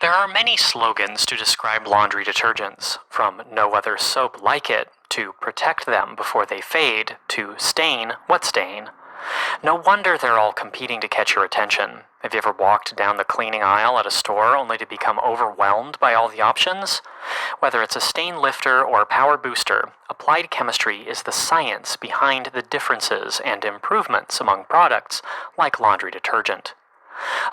There are many slogans to describe laundry detergents, from no other soap like it, to protect them before they fade, to stain what stain. No wonder they're all competing to catch your attention. Have you ever walked down the cleaning aisle at a store only to become overwhelmed by all the options? Whether it's a stain lifter or a power booster, applied chemistry is the science behind the differences and improvements among products like laundry detergent.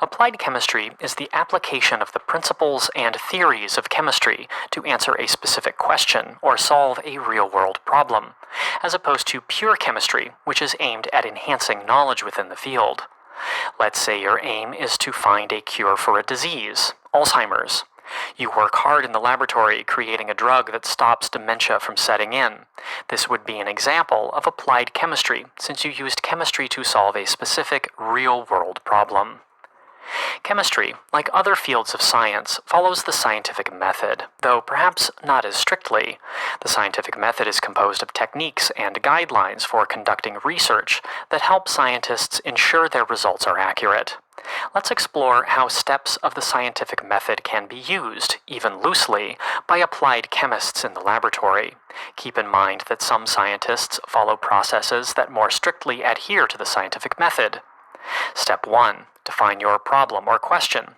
Applied chemistry is the application of the principles and theories of chemistry to answer a specific question or solve a real-world problem, as opposed to pure chemistry, which is aimed at enhancing knowledge within the field. Let's say your aim is to find a cure for a disease, Alzheimer's. You work hard in the laboratory creating a drug that stops dementia from setting in. This would be an example of applied chemistry, since you used chemistry to solve a specific real-world problem. Chemistry, like other fields of science, follows the scientific method, though perhaps not as strictly. The scientific method is composed of techniques and guidelines for conducting research that help scientists ensure their results are accurate. Let's explore how steps of the scientific method can be used, even loosely, by applied chemists in the laboratory. Keep in mind that some scientists follow processes that more strictly adhere to the scientific method. Step 1. Define your problem or question.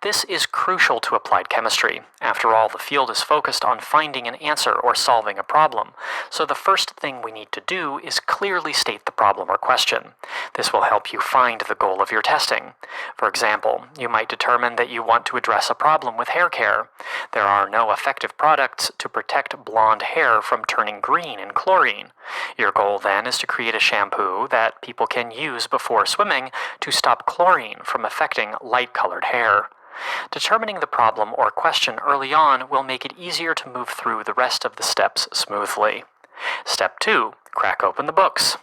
This is crucial to applied chemistry. After all, the field is focused on finding an answer or solving a problem, so the first thing we need to do is clearly state the problem or question. This will help you find the goal of your testing. For example, you might determine that you want to address a problem with hair care. There are no effective products to protect blonde hair from turning green in chlorine. Your goal then is to create a shampoo that people can use before swimming to stop chlorine from affecting light-colored hair. Determining the problem or question early on will make it easier to move through the rest of the steps smoothly. Step 2. Crack open the books.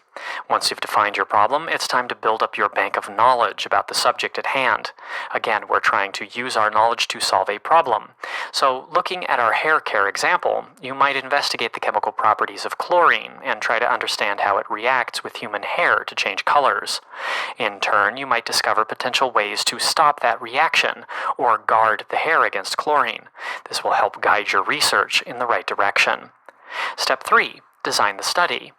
Once you've defined your problem, it's time to build up your bank of knowledge about the subject at hand. Again, we're trying to use our knowledge to solve a problem. So, looking at our hair care example, you might investigate the chemical properties of chlorine and try to understand how it reacts with human hair to change colors. In turn, you might discover potential ways to stop that reaction or guard the hair against chlorine. This will help guide your research in the right direction. Step 3. Design the study.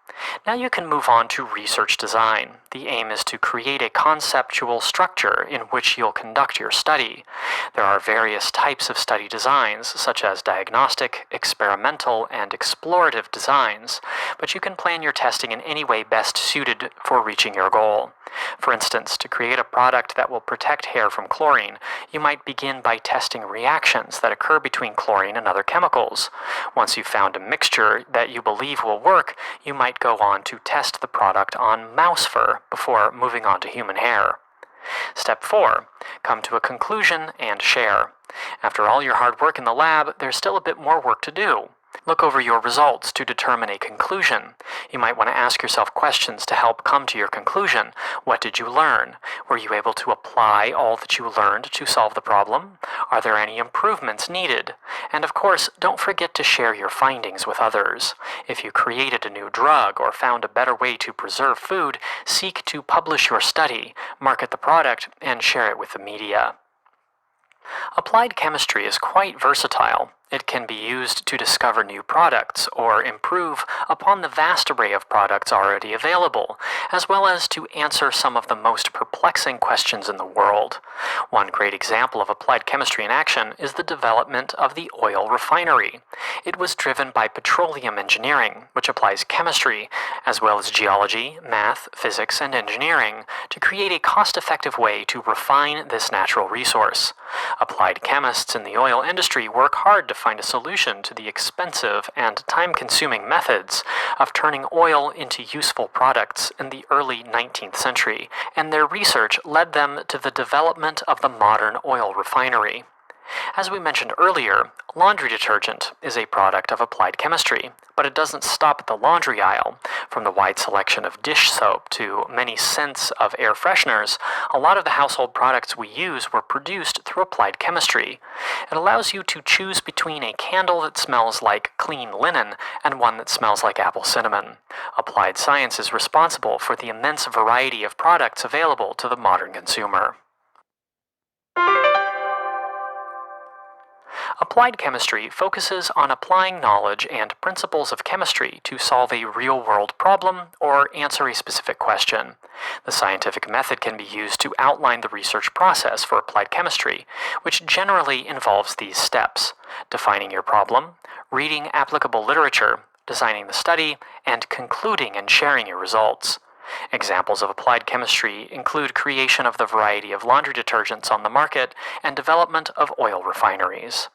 Now you can move on to research design. The aim is to create a conceptual structure in which you'll conduct your study. There are various types of study designs, such as diagnostic, experimental, and explorative designs, but you can plan your testing in any way best suited for reaching your goal. For instance, to create a product that will protect hair from chlorine, you might begin by testing reactions that occur between chlorine and other chemicals. Once you've found a mixture that you believe will work, you might go on to test the product on mouse fur before moving on to human hair. Step 4. Come to a conclusion and share. After all your hard work in the lab, there's still a bit more work to do. Look over your results to determine a conclusion. You might want to ask yourself questions to help come to your conclusion. What did you learn? Were you able to apply all that you learned to solve the problem? Are there any improvements needed? And of course, don't forget to share your findings with others. If you created a new drug or found a better way to preserve food, seek to publish your study, market the product, and share it with the media. Applied chemistry is quite versatile. It can be used to discover new products or improve upon the vast array of products already available, as well as to answer some of the most perplexing questions in the world. One great example of applied chemistry in action is the development of the oil refinery. It was driven by petroleum engineering, which applies chemistry, as well as geology, math, physics, and engineering, to create a cost-effective way to refine this natural resource. Applied chemists in the oil industry work hard to find a solution to the expensive and time-consuming methods of turning oil into useful products in the early 19th century, and their research led them to the development of the modern oil refinery. As we mentioned earlier, laundry detergent is a product of applied chemistry, but it doesn't stop at the laundry aisle. From the wide selection of dish soap to many scents of air fresheners, a lot of the household products we use were produced through applied chemistry. It allows you to choose between a candle that smells like clean linen and one that smells like apple cinnamon. Applied science is responsible for the immense variety of products available to the modern consumer. Applied chemistry focuses on applying knowledge and principles of chemistry to solve a real-world problem or answer a specific question. The scientific method can be used to outline the research process for applied chemistry, which generally involves these steps: defining your problem, reading applicable literature, designing the study, and concluding and sharing your results. Examples of applied chemistry include creation of the variety of laundry detergents on the market and development of oil refineries.